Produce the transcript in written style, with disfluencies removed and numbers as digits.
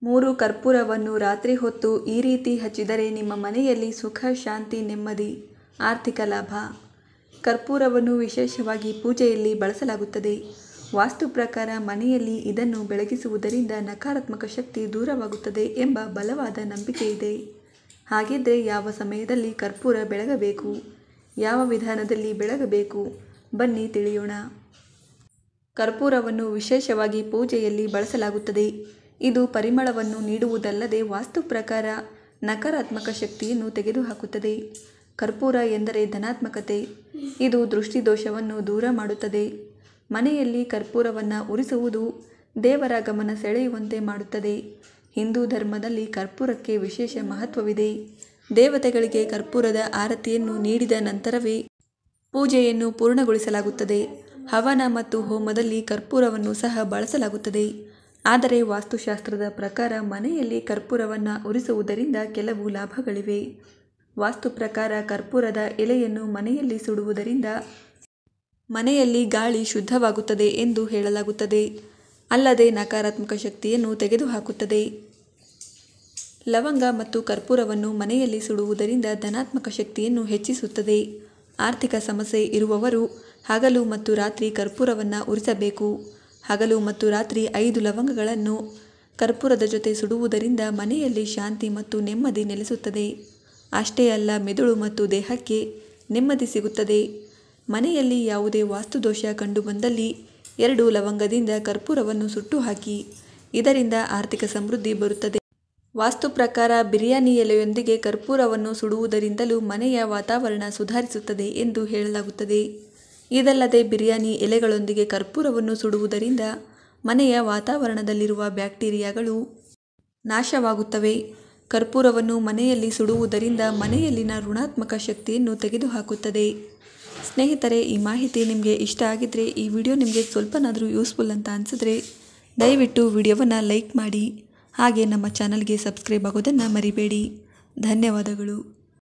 3 ಕರ್ಪೂರವನ್ನು ರಾತ್ರಿ ಹೊತ್ತು ಈ ರೀತಿ ಹಚ್ಚಿದರೆ ನಿಮ್ಮ ಮನೆಯಲ್ಲಿ ಸುಖ, ಶಾಂತಿ, ನೆಮ್ಮದಿ, ಆರ್ಥಿಕ ಲಾಭ. ಕರ್ಪೂರವನ್ನು ವಿಶೇಷವಾಗಿ ಪೂಜೆಯಲ್ಲಿ ಬಳಸಲಾಗುತ್ತದೆ. ವಾಸ್ತು ಪ್ರಕಾರ ಮನೆಯಲ್ಲಿ ಇದನ್ನು ಬೆಳಗಿಸುವುದರಿಂದ ನಕಾರಾತ್ಮಕ ಶಕ್ತಿ ದೂರವಾಗುತ್ತದೆ ಎಂಬ ಬಲವಾದ ನಂಬಿಕೆ ಇದೆ. ಹಾಗಿದ್ರೆ ಯಾವ ಸಮಯದಲ್ಲಿ ಕರ್ಪೂರ ಬೆಳಗಬೇಕು, ಯಾವ ವಿಧಾನದಲ್ಲಿ ಬೆಳಗಬೇಕು, ಬನ್ನಿ ತಿಳಿಯೋಣ. ಕರ್ಪೂರವನ್ನು ವಿಶೇಷವಾಗಿ ಪೂಜೆಯಲ್ಲಿ ಬಳಸಲಾಗುತ್ತದೆ. ಇದು ಪರಿಮಳವನ್ನು ನೀಡುವುದಲ್ಲದೆ ವಾಸ್ತು ಪ್ರಕಾರ ನಕಾರಾತ್ಮಕ ಶಕ್ತಿಯನ್ನು ತೆಗೆದುಹಾಕುತ್ತದೆ. ಕರ್ಪೂರ ಎಂದರೆ ಧನಾತ್ಮಕತೆ. ಇದು ದೃಷ್ಟಿದೋಷವನ್ನು ದೂರ ಮಾಡುತ್ತದೆ. ಮನೆಯಲ್ಲಿ ಕರ್ಪೂರವನ್ನು ಉರಿಸುವುದು ದೇವರ ಗಮನ ಸೆಳೆಯುವಂತೆ ಮಾಡುತ್ತದೆ. ಹಿಂದೂ ಧರ್ಮದಲ್ಲಿ ಕರ್ಪೂರಕ್ಕೆ ವಿಶೇಷ ಮಹತ್ವವಿದೆ. ದೇವತೆಗಳಿಗೆ ಕರ್ಪೂರದ ಆರತಿಯನ್ನು ನೀಡಿದ ನಂತರವೇ ಪೂಜೆಯನ್ನು ಪೂರ್ಣಗೊಳಿಸಲಾಗುತ್ತದೆ. ಹವನ ಮತ್ತು ಹೋಮದಲ್ಲಿ ಕರ್ಪೂರವನ್ನು ಸಹ ಬಳಸಲಾಗುತ್ತದೆ. ಆದರೆ ವಾಸ್ತುಶಾಸ್ತ್ರದ ಪ್ರಕಾರ ಮನೆಯಲ್ಲಿ ಕರ್ಪೂರವನ್ನು ಉರಿಸುವುದರಿಂದ ಕೆಲವು ಲಾಭಗಳಿವೆ. ವಾಸ್ತು ಪ್ರಕಾರ ಕರ್ಪೂರದ ಎಲೆಯನ್ನು ಮನೆಯಲ್ಲಿ ಸುಡುವುದರಿಂದ ಮನೆಯಲ್ಲಿ ಗಾಳಿ ಶುದ್ಧವಾಗುತ್ತದೆ ಎಂದು ಹೇಳಲಾಗುತ್ತದೆ. ಅಲ್ಲದೆ ನಕಾರಾತ್ಮಕ ಶಕ್ತಿಯನ್ನು ತೆಗೆದುಹಾಕುತ್ತದೆ. ಲವಂಗ ಮತ್ತು ಕರ್ಪೂರವನ್ನು ಮನೆಯಲ್ಲಿ ಸುಡುವುದರಿಂದ ಧನಾತ್ಮಕ ಶಕ್ತಿಯನ್ನು ಹೆಚ್ಚಿಸುತ್ತದೆ. ಆರ್ಥಿಕ ಸಮಸ್ಯೆ ಇರುವವರು ಹಗಲು ಮತ್ತು ರಾತ್ರಿ ಕರ್ಪೂರವನ್ನು ಉರಿಸಬೇಕು. ಹಗಲು ಮತ್ತು ರಾತ್ರಿ 5 ಲವಂಗಗಳನ್ನು ಕರ್ಪೂರದ ಜೊತೆ ಸುಡುವುದರಿಂದ ಮನೆಯಲ್ಲಿ ಶಾಂತಿ ಮತ್ತು ನೆಮ್ಮದಿ ನೆಲೆಸುತ್ತದೆ. ಅಷ್ಟೇ ಅಲ್ಲ, ಮೆದುಳು ಮತ್ತು ದೇಹಕ್ಕೆ ನೆಮ್ಮದಿ ಸಿಗುತ್ತದೆ. ಮನೆಯಲ್ಲಿ ಯಾವುದೇ ವಾಸ್ತುದೋಷ ಕಂಡುಬಂದಲ್ಲಿ 2 ಲವಂಗದಿಂದ ಕರ್ಪೂರವನ್ನು ಸುಟ್ಟು ಹಾಕಿ. ಇದರಿಂದ ಆರ್ಥಿಕ ಸಮೃದ್ಧಿ ಬರುತ್ತದೆ. ವಾಸ್ತು ಪ್ರಕಾರ ಬಿರಿಯಾನಿ ಎಲೆಯೊಂದಿಗೆ ಕರ್ಪೂರವನ್ನು ಸುಡುವುದರಿಂದಲೂ ಮನೆಯ ವಾತಾವರಣ ಸುಧಾರಿಸುತ್ತದೆ ಎಂದು ಹೇಳಲಾಗುತ್ತದೆ. ಇದಲ್ಲದೆ ಬಿರಿಯಾನಿ ಎಲೆಗಳೊಂದಿಗೆ ಕರ್ಪೂರವನ್ನು ಸುಡುವುದರಿಂದ ಮನೆಯ ವಾತಾವರಣದಲ್ಲಿರುವ ಬ್ಯಾಕ್ಟೀರಿಯಾಗಳು ನಾಶವಾಗುತ್ತವೆ. ಕರ್ಪೂರವನ್ನು ಮನೆಯಲ್ಲಿ ಸುಡುವುದರಿಂದ ಮನೆಯಲ್ಲಿನ ಋಣಾತ್ಮಕ ಶಕ್ತಿಯನ್ನು ತೆಗೆದುಹಾಕುತ್ತದೆ. ಸ್ನೇಹಿತರೆ, ಈ ಮಾಹಿತಿ ನಿಮಗೆ ಇಷ್ಟ ಆಗಿದ್ದರೆ, ಈ ವಿಡಿಯೋ ನಿಮಗೆ ಸ್ವಲ್ಪನಾದರೂ ಯೂಸ್ಫುಲ್ ಅಂತ ಅನಿಸಿದ್ರೆ ದಯವಿಟ್ಟು ವಿಡಿಯೋವನ್ನು ಲೈಕ್ ಮಾಡಿ. ಹಾಗೆ ನಮ್ಮ ಚಾನಲ್ಗೆ ಸಬ್ಸ್ಕ್ರೈಬ್ ಆಗೋದನ್ನು ಮರಿಬೇಡಿ. ಧನ್ಯವಾದಗಳು.